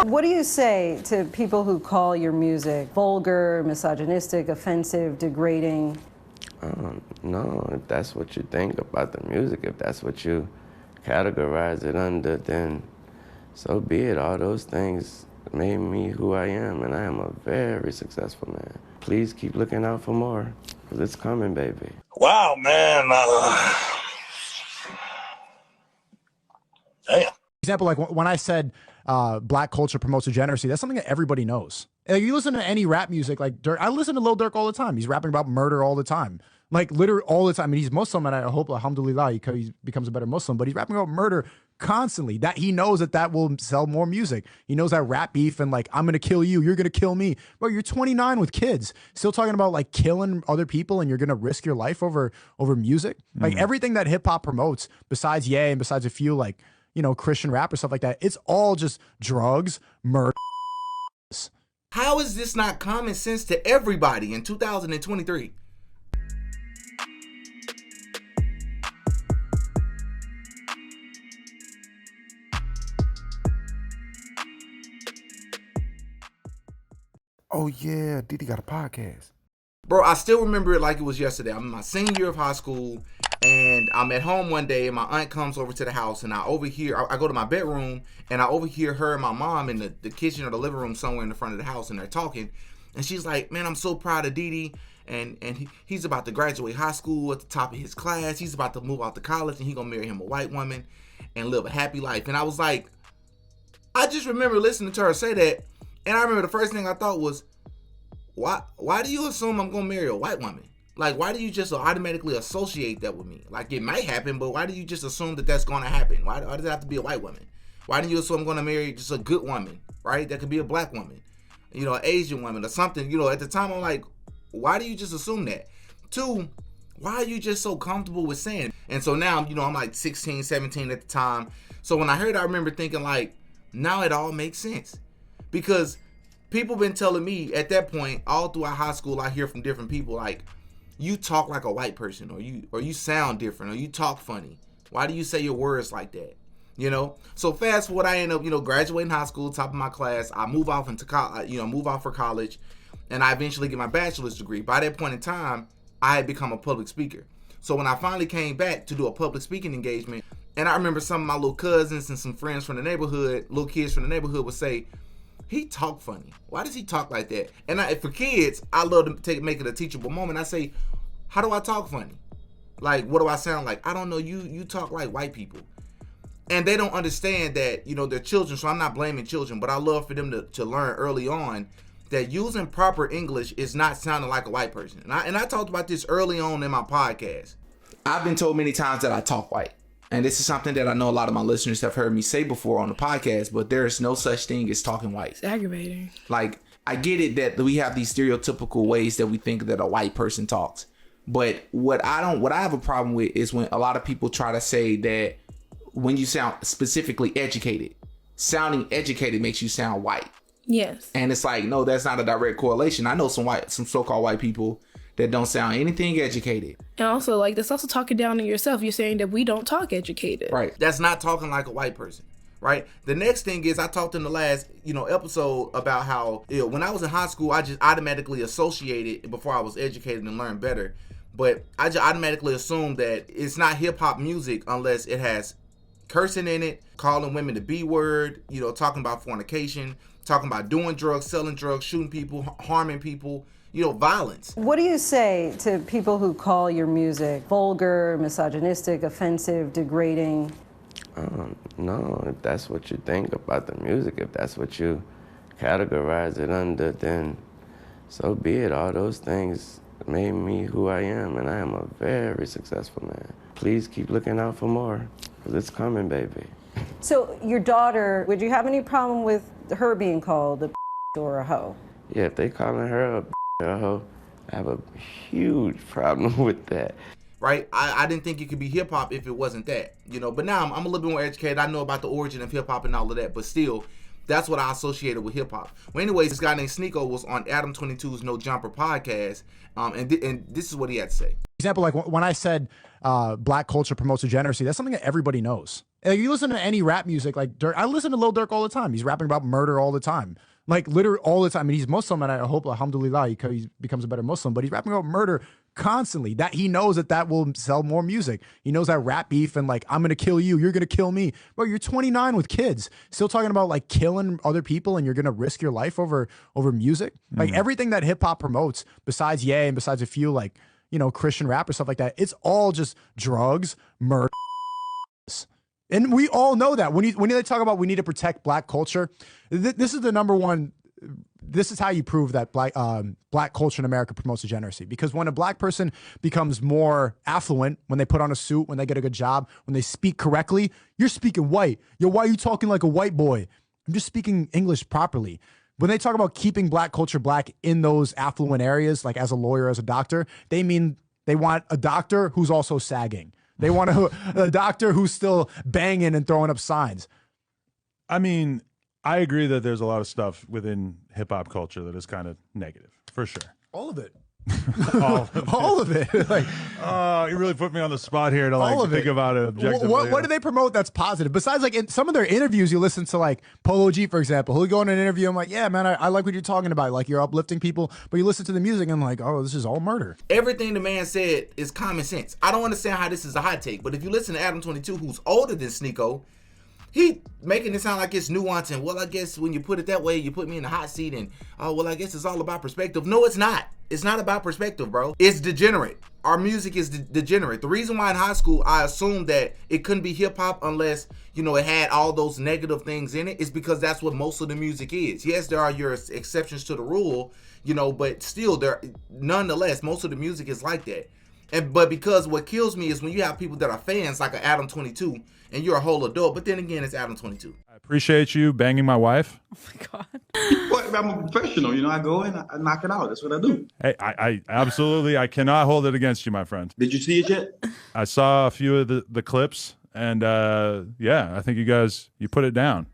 What do you say to people who call your music vulgar, misogynistic, offensive, degrading? No, if that's what you think about the music, if that's what you categorize it under, then so be it. All those things made me who I am, and I am a very successful man. Please keep looking out for more, because it's coming, baby. Wow, man. Damn. Example, like when I said black culture promotes degeneracy, that's something that everybody knows. Like, you listen to any rap music, like Durk, I listen to Lil Durk all the time. He's rapping about murder all the time. Like, literally all the time. I mean, he's Muslim, and I hope, alhamdulillah, he becomes a better Muslim, but he's rapping about murder constantly. That he knows that will sell more music. He knows that rap beef and like, I'm going to kill you, you're going to kill me. Bro, you're 29 with kids, still talking about like killing other people, and you're going to risk your life over music. Like, everything that hip hop promotes, besides Ye and besides a few like, Christian rap or stuff like that, it's all just drugs, murder. How is this not common sense to everybody in 2023? Oh yeah, DD got a podcast. Bro, I still remember it like it was yesterday. I'm in my senior year of high school, and I'm at home one day, and my aunt comes over to the house, and I go to my bedroom, and I overhear her and my mom in the kitchen or the living room somewhere in the front of the house, and they're talking. And she's like, man, I'm so proud of DD, and he's about to graduate high school at the top of his class. He's about to move out to college, and he's going to marry him a white woman and live a happy life. And I was like, I just remember listening to her say that, and I remember the first thing I thought was, why do you assume I'm going to marry a white woman? Like, why do you just automatically associate that with me? Like, it might happen, but why do you just assume that that's going to happen? Why does it have to be a white woman? Why do you assume I'm going to marry just a good woman, right? That could be a black woman, an Asian woman or something. At the time, I'm like, why do you just assume that? Two, why are you just so comfortable with saying it? And so now, I'm like 16, 17 at the time. So when I heard it, I remember thinking like, now it all makes sense. Because people been telling me at that point, all throughout high school, I hear from different people like, you talk like a white person, or you sound different, or you talk funny. Why do you say your words like that? So fast forward, I end up, graduating high school, top of my class. I move off into move off for college, and I eventually get my bachelor's degree. By that point in time, I had become a public speaker. So when I finally came back to do a public speaking engagement, and I remember some of my little cousins and some friends from the neighborhood, little kids from the neighborhood would say, he talk funny. Why does he talk like that? And for kids, I love to make it a teachable moment. I say, how do I talk funny? Like, what do I sound like? I don't know. You talk like white people. And they don't understand that, they're children. So I'm not blaming children, but I love for them to learn early on that using proper English is not sounding like a white person. And I talked about this early on in my podcast. I've been told many times that I talk white. And this is something that I know a lot of my listeners have heard me say before on the podcast, but there is no such thing as talking white. It's aggravating. Like, I get it that we have these stereotypical ways that we think that a white person talks. But what I have a problem with is when a lot of people try to say that when you sound specifically educated, sounding educated makes you sound white. Yes. And it's like, no, that's not a direct correlation. I know some so-called white people that don't sound anything educated. And also, like, that's also talking down on yourself. You're saying that we don't talk educated. Right. That's not talking like a white person. Right. The next thing is I talked in the last, episode about how when I was in high school, I just automatically associated before I was educated and learned better. But I just automatically assumed that it's not hip hop music unless it has cursing in it, calling women the B word, talking about fornication, talking about doing drugs, selling drugs, shooting people, harming people. Violence. What do you say to people who call your music vulgar, misogynistic, offensive, degrading? No, if that's what you think about the music, if that's what you categorize it under, then so be it. All those things made me who I am, and I am a very successful man. Please keep looking out for more, because it's coming, baby. So your daughter, would you have any problem with her being called a or a hoe? Yeah, if they calling her a hoe, I have a huge problem with that. right? I didn't think it could be hip hop if it wasn't that, you know. But now I'm a little bit more educated. I know about the origin of hip hop and all of that, but still, that's what I associated with hip hop. Well, anyways, this guy named Sneeko was on Adam 22's No Jumper podcast, and this is what he had to say. Example, like when I said black culture promotes degeneracy, that's something that everybody knows. Like, you listen to any rap music, like Durk. I listen to Lil Durk all the time. He's rapping about murder all the time. Like, literally all the time. I mean, he's Muslim, and I hope, alhamdulillah, he becomes a better Muslim, but he's rapping about murder constantly. That he knows that will sell more music. He knows that rap beef and like, I'm going to kill you, you're going to kill me. Bro, you're 29 with kids, still talking about like killing other people, and you're going to risk your life over music. Like, everything that hip hop promotes, besides Ye and besides a few like, you know, Christian rap or stuff like that, it's all just drugs, murder. And we all know that when they talk about we need to protect black culture, this is the number one. This is how you prove that black culture in America promotes degeneracy. Because when a black person becomes more affluent, when they put on a suit, when they get a good job, when they speak correctly, you're speaking white. Yo, why are you talking like a white boy? I'm just speaking English properly. When they talk about keeping black culture black in those affluent areas, like as a lawyer, as a doctor, they mean they want a doctor who's also sagging. They want a doctor who's still banging and throwing up signs. I mean, I agree that there's a lot of stuff within hip hop culture that is kind of negative, for sure. All of it. All of it. Like, you really put me on the spot here to like think about it objectively. What do they promote that's positive? Besides, like in some of their interviews, you listen to like Polo G, for example. He'll go in an interview. I'm like, yeah, man, I like what you're talking about. Like, you're uplifting people, but you listen to the music and I'm like, oh, this is all murder. Everything the man said is common sense. I don't understand how this is a hot take, but if you listen to Adam 22, who's older than Sneeko, he making it sound like it's nuanced and, well, I guess when you put it that way, you put me in the hot seat and, oh, well, I guess it's all about perspective. No, it's not. It's not about perspective, bro. It's degenerate. Our music is degenerate. The reason why in high school I assumed that it couldn't be hip hop unless, you know, it had all those negative things in it is because that's what most of the music is. Yes, there are your exceptions to the rule, you know, but still, nonetheless, most of the music is like that. But because what kills me is when you have people that are fans like an Adam 22 and you're a whole adult, but then again, it's Adam 22. I appreciate you banging my wife. Oh my God. But I'm a professional, you know, I go in, I knock it out. That's what I do. Hey, I absolutely, I cannot hold it against you, my friend. Did you see it yet? I saw a few of the clips and yeah, I think you put it down.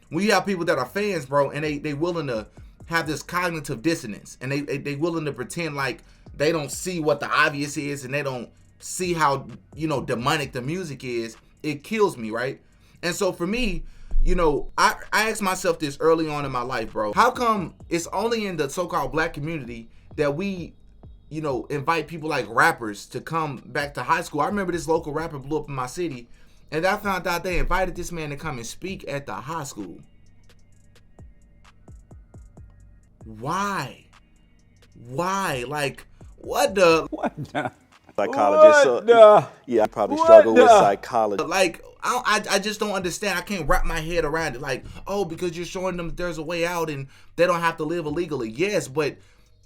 When you have people that are fans, bro, and they willing to have this cognitive dissonance and they willing to pretend like they don't see what the obvious is and they don't see how, you know, demonic the music is, it kills me, right? And so for me, you know, I asked myself this early on in my life, bro. How come it's only in the so-called black community that we, you know, invite people like rappers to come back to high school? I remember this local rapper blew up in my city, and I found out they invited this man to come and speak at the high school. Why? Like, what the? Psychologist. So, yeah, I probably struggle with psychology. Like, I just don't understand. I can't wrap my head around it. Like, oh, because you're showing them there's a way out and they don't have to live illegally. Yes, but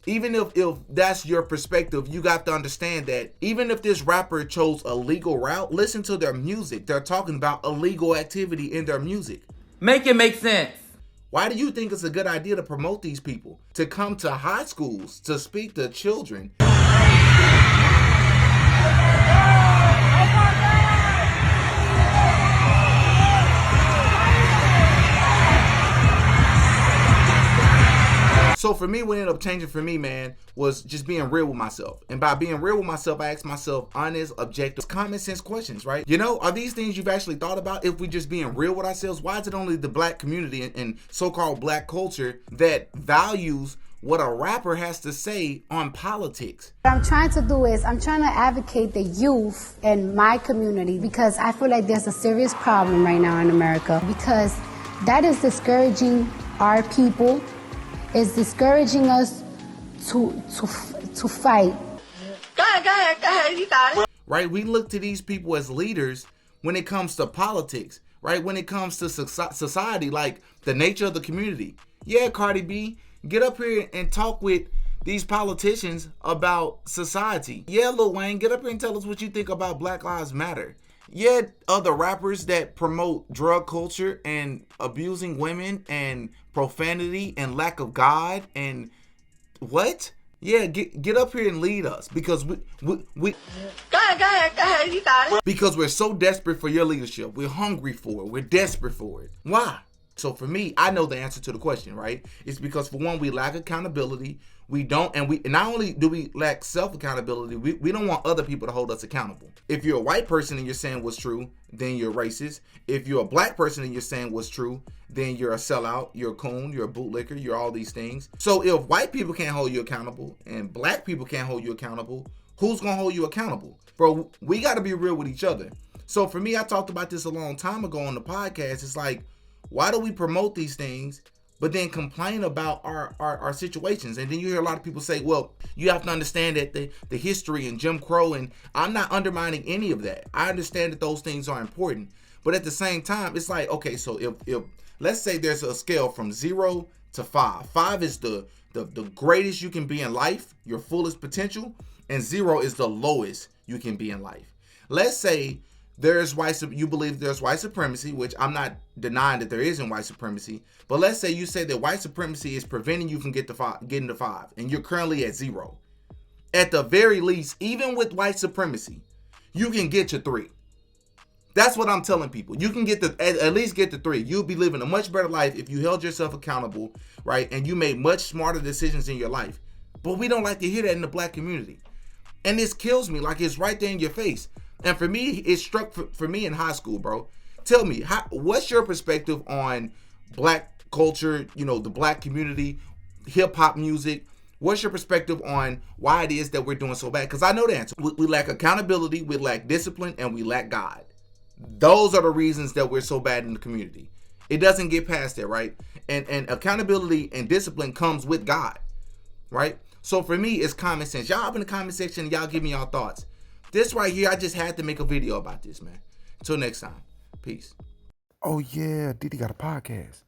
even if that's your perspective, you got to understand that even if this rapper chose a legal route, listen to their music. They're talking about illegal activity in their music. Make it make sense. Why do you think it's a good idea to promote these people to come to high schools to speak to children? So for me, what ended up changing for me, man, was just being real with myself. And by being real with myself, I asked myself honest, objective, common sense questions, right? You know, are these things you've actually thought about if we just being real with ourselves? Why is it only the black community and so-called black culture that values what a rapper has to say on politics? What I'm trying to do is I'm trying to advocate the youth in my community because I feel like there's a serious problem right now in America because that is discouraging our people. Is discouraging us to fight. Go ahead, you got it. Right, we look to these people as leaders when it comes to politics, right? When it comes to society, like the nature of the community. Yeah, Cardi B, get up here and talk with these politicians about society. Yeah, Lil Wayne, get up here and tell us what you think about Black Lives Matter. Yeah, other rappers that promote drug culture and abusing women and profanity and lack of God and what? Yeah, get up here and lead us because we Go ahead, you got it. because we're so desperate for your leadership. We're hungry for it. We're desperate for it. Why? So for me, I know the answer to the question, right? It's because for one, we lack accountability. We don't, and not only do we lack self-accountability, we don't want other people to hold us accountable. If you're a white person and you're saying what's true, then you're racist. If you're a black person and you're saying what's true, then you're a sellout, you're a coon, you're a bootlicker, you're all these things. So if white people can't hold you accountable and black people can't hold you accountable, who's gonna hold you accountable? Bro, we gotta be real with each other. So for me, I talked about this a long time ago on the podcast. It's like, why do we promote these things but then complain about our situations? And then you hear a lot of people say, well, you have to understand that the history and Jim Crow, and I'm not undermining any of that. I understand that those things are important. But at the same time, it's like, okay, so if let's say there's a scale from 0 to 5. 5 is the greatest you can be in life, your fullest potential, and 0 is the lowest you can be in life. Let's say you believe there's white supremacy, which I'm not denying that there isn't white supremacy, but let's say you say that white supremacy is preventing you from getting to 5, and you're currently at 0. At the very least, even with white supremacy, you can get to 3. That's what I'm telling people. You can at least get to 3. You'll be living a much better life if you held yourself accountable, right? And you made much smarter decisions in your life. But we don't like to hear that in the black community. And this kills me, like it's right there in your face. And for me, it struck for me in high school, bro. Tell me, what's your perspective on black culture, the black community, hip hop music? What's your perspective on why it is that we're doing so bad? Because I know the answer. We lack accountability, we lack discipline, and we lack God. Those are the reasons that we're so bad in the community. It doesn't get past that, right? And accountability and discipline comes with God, right? So for me, it's common sense. Y'all up in the comment section, y'all give me y'all thoughts. This right here, I just had to make a video about this, man. Until next time, peace. Oh yeah, DD got a podcast.